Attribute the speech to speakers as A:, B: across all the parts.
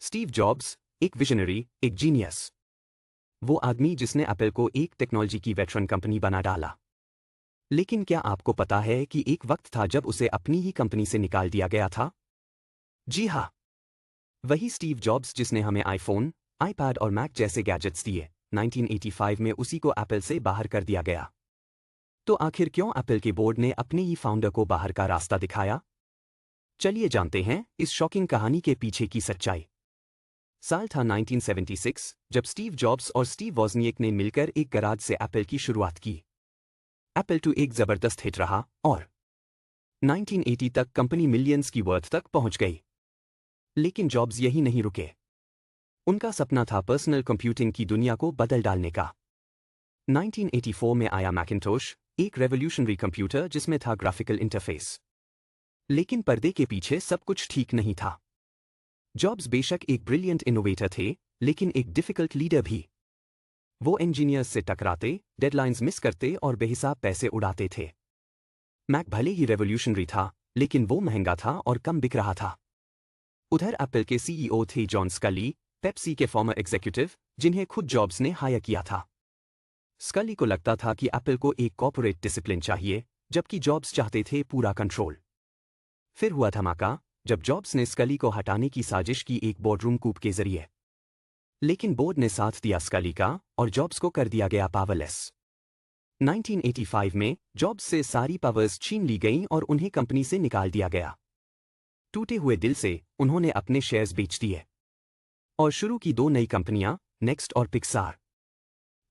A: Steve jobs, एक visionary, एक genius. वो आदमी जिसने एप्पल को एक टेक्नोलॉजी की वेटरन कंपनी बना डाला। लेकिन क्या आपको पता है कि एक वक्त था जब उसे अपनी ही कंपनी से निकाल दिया गया था? जी हाँ, वही स्टीव जॉब्स जिसने हमें आईफोन, आईपैड और मैक जैसे गैजेट्स दिए, 1985 में उसी को एप्पल से बाहर कर दिया गया। तो आखिर क्यों एप्पल के बोर्ड ने अपने ही फाउंडर को बाहर का रास्ता दिखाया? चलिए जानते हैं इस शॉकिंग कहानी के पीछे की सच्चाई। साल था 1976, जब स्टीव जॉब्स और स्टीव वॉज़निएक ने मिलकर एक गराज से एप्पल की शुरुआत की। एप्पल II एक जबरदस्त हिट रहा और 1980 तक कंपनी मिलियंस की वर्थ तक पहुंच गई। लेकिन जॉब्स यही नहीं रुके। उनका सपना था पर्सनल कंप्यूटिंग की दुनिया को बदल डालने का। 1984 में आया मैकिंटोश, एक रेवोल्यूशनरी कंप्यूटर जिसमें था ग्राफिकल इंटरफेस। लेकिन पर्दे के पीछे सब कुछ ठीक नहीं था। जॉब्स बेशक एक ब्रिलियंट इनोवेटर थे, लेकिन एक डिफिकल्ट लीडर भी। वो इंजीनियर्स से टकराते, डेडलाइंस मिस करते और बेहिसाब पैसे उड़ाते थे। मैक भले ही रेवोल्यूशनरी था, लेकिन वो महंगा था और कम बिक रहा था। उधर एप्पल के सीईओ थे जॉन स्कली, पेप्सी के फॉर्मर एग्जीक्यूटिव, जिन्हें खुद जॉब्स ने हायर किया था। स्कली को लगता था कि एप्पल को एक कॉर्पोरेट डिसिप्लिन चाहिए, जबकि जॉब्स चाहते थे पूरा कंट्रोल। फिर हुआ धमाका, जब जॉब्स ने स्कली को हटाने की साजिश की एक बोर्डरूम कूप के जरिए। लेकिन बोर्ड ने साथ दिया स्कली का और जॉब्स को कर दिया गया पावरलेस। 1985 में जॉब्स से सारी पावर्स छीन ली गईं और उन्हें कंपनी से निकाल दिया गया। टूटे हुए दिल से उन्होंने अपने शेयर्स बेच दिए और शुरू की दो नई कंपनियां, नेक्स्ट और पिक्सार।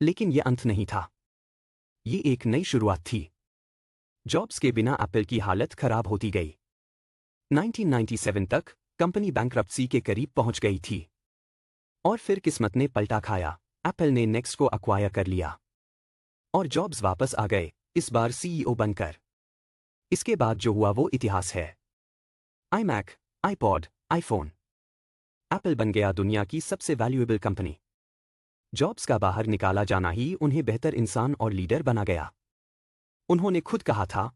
A: लेकिन यह अंत नहीं था, ये एक नई शुरुआत थी। जॉब्स के बिना एप्पल की हालत खराब होती गई। 1997 तक कंपनी बैंकरप्सी के करीब पहुंच गई थी। और फिर किस्मत ने पलटा खाया, एप्पल ने नेक्स्ट को अक्वायर कर लिया और जॉब्स वापस आ गए, इस बार सीईओ बनकर। इसके बाद जो हुआ वो इतिहास है। IMac, iPod, iPhone. एप्पल बन गया दुनिया की सबसे वैल्यूएबल कंपनी। जॉब्स का बाहर निकाला जाना ही उन्हें बेहतर इंसान और लीडर बना गया। उन्होंने खुद कहा था,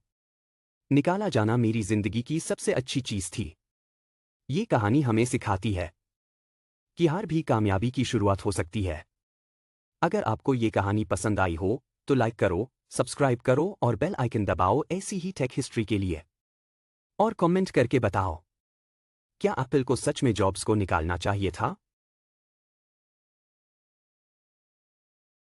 A: निकाला जाना मेरी जिंदगी की सबसे अच्छी चीज थी। ये कहानी हमें सिखाती है कि हार भी कामयाबी की शुरुआत हो सकती है। अगर आपको ये कहानी पसंद आई हो तो लाइक करो, सब्सक्राइब करो और बेल आइकन दबाओ ऐसी ही टेक हिस्ट्री के लिए। और कमेंट करके बताओ, क्या एप्पल को सच में जॉब्स को निकालना चाहिए था?